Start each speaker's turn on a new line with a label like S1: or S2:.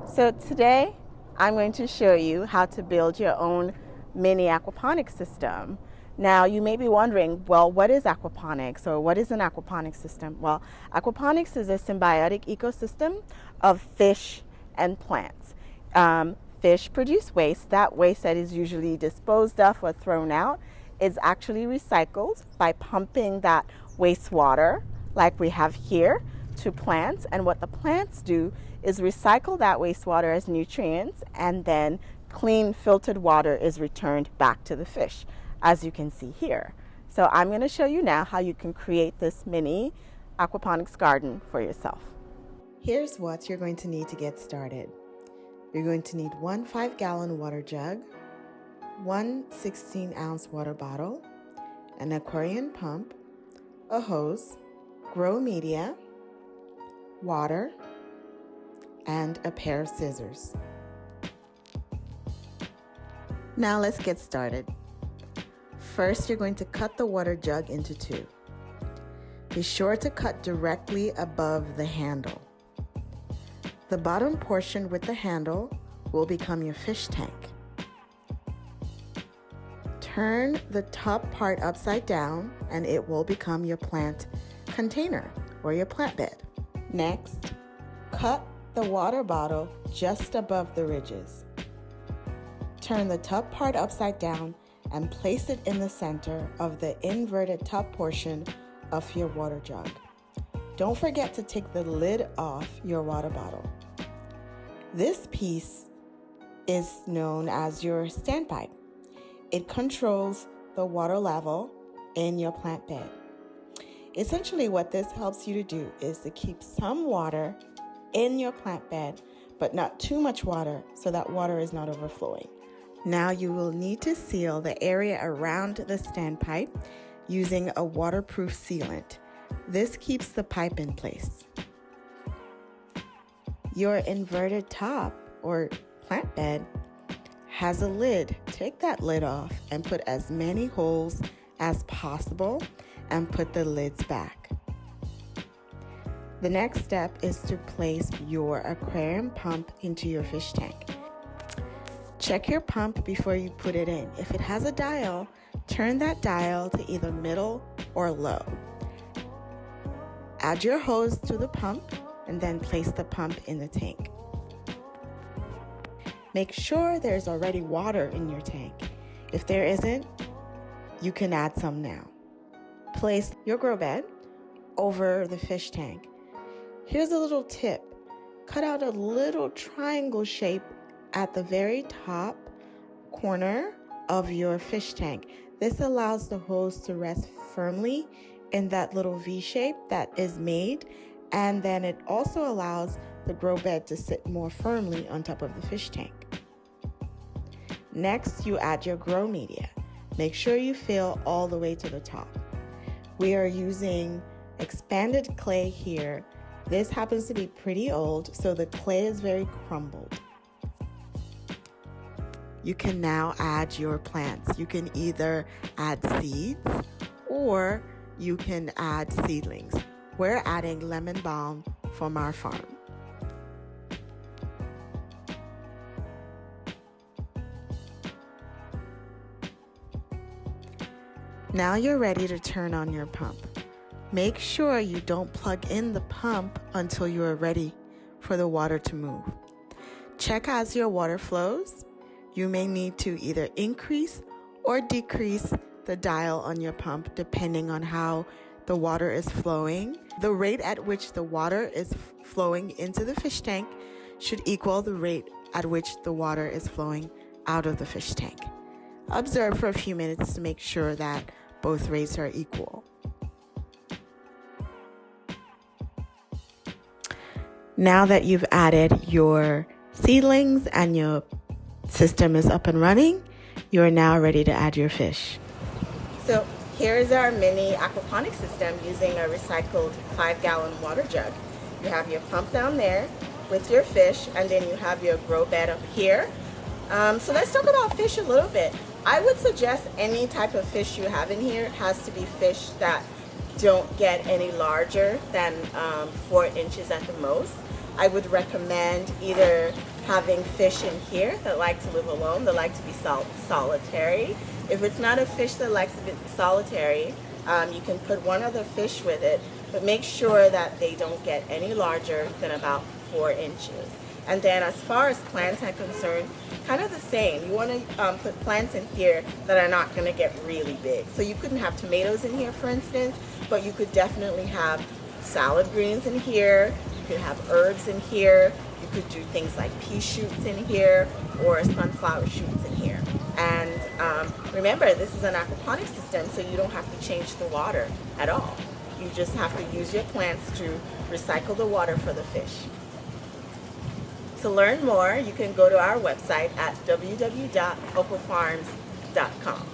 S1: So today I'm going to show you how to build your own mini aquaponics system. Now you may be wondering, well, what is aquaponics or what is an aquaponics system? Well, aquaponics is a symbiotic ecosystem of fish and plants. Fish produce waste. That waste that is usually disposed of or thrown out is actually recycled by pumping that wastewater like we have here to plants, and what the plants do is recycle that wastewater as nutrients, and then clean filtered water is returned back to the fish, as you can see here. So I'm going to show you now how you can create this mini aquaponics garden for yourself. Here's what you're going to need to get started. You're going to need one 5-gallon water jug, one 16-ounce water bottle, an aquarium pump, a hose, grow media, water, and a pair of scissors. Now let's get started. First, you're going to cut the water jug into two. Be sure to cut directly above the handle. The bottom portion with the handle will become your fish tank. Turn the top part upside down and it will become your plant container or your plant bed. Next, cut the water bottle just above the ridges. Turn the top part upside down and place it in the center of the inverted top portion of your water jug. Don't forget to take the lid off your water bottle. This piece is known as your standpipe. It controls the water level in your plant bed. Essentially, what this helps you to do is to keep some water in your plant bed, but not too much water so that water is not overflowing. Now you will need to seal the area around the standpipe using a waterproof sealant. This keeps the pipe in place. Your inverted top or plant bed has a lid. Take that lid off and put as many holes as possible and put the lids back. The next step is to place your aquarium pump into your fish tank. Check your pump before you put it in. If it has a dial, turn that dial to either middle or low. Add your hose to the pump and then place the pump in the tank. Make sure there's already water in your tank. If there isn't, you can add some now. Place your grow bed over the fish tank. Here's a little tip. Cut out a little triangle shape at the very top corner of your fish tank. This allows the hose to rest firmly in that little V shape that is made, and then it also allows the grow bed to sit more firmly on top of the fish tank. Next, you add your grow media. Make sure you fill all the way to the top. We are using expanded clay here. This happens to be pretty old, so the clay is very crumbled. You can now add your plants. You can either add seeds or you can add seedlings. We're adding lemon balm from our farm. Now you're ready to turn on your pump. Make sure you don't plug in the pump until you are ready for the water to move. Check as your water flows. You may need to either increase or decrease the dial on your pump depending on how the water is flowing. The rate at which the water is flowing into the fish tank should equal the rate at which the water is flowing out of the fish tank. Observe for a few minutes to make sure that both rates are equal. Now that you've added your seedlings and your system is up and running, you are now ready to add your fish. So here is our mini aquaponics system using a recycled 5-gallon water jug. You have your pump down there with your fish, and then you have your grow bed up here. So let's talk about fish a little bit. I would suggest any type of fish you have in here has to be fish that don't get any larger than 4 inches at the most. I would recommend either having fish in here that like to live alone, that like to be solitary. If it's not a fish that likes to be solitary, you can put one other fish with it, but make sure that they don't get any larger than about 4 inches. And then as far as plants are concerned, kind of the same. You want to put plants in here that are not going to get really big. So you couldn't have tomatoes in here, for instance, but you could definitely have salad greens in here. You could have herbs in here. You could do things like pea shoots in here or sunflower shoots in here. And remember, this is an aquaponics system, so you don't have to change the water at all. You just have to use your plants to recycle the water for the fish. To learn more, you can go to our website at www.okofarms.com.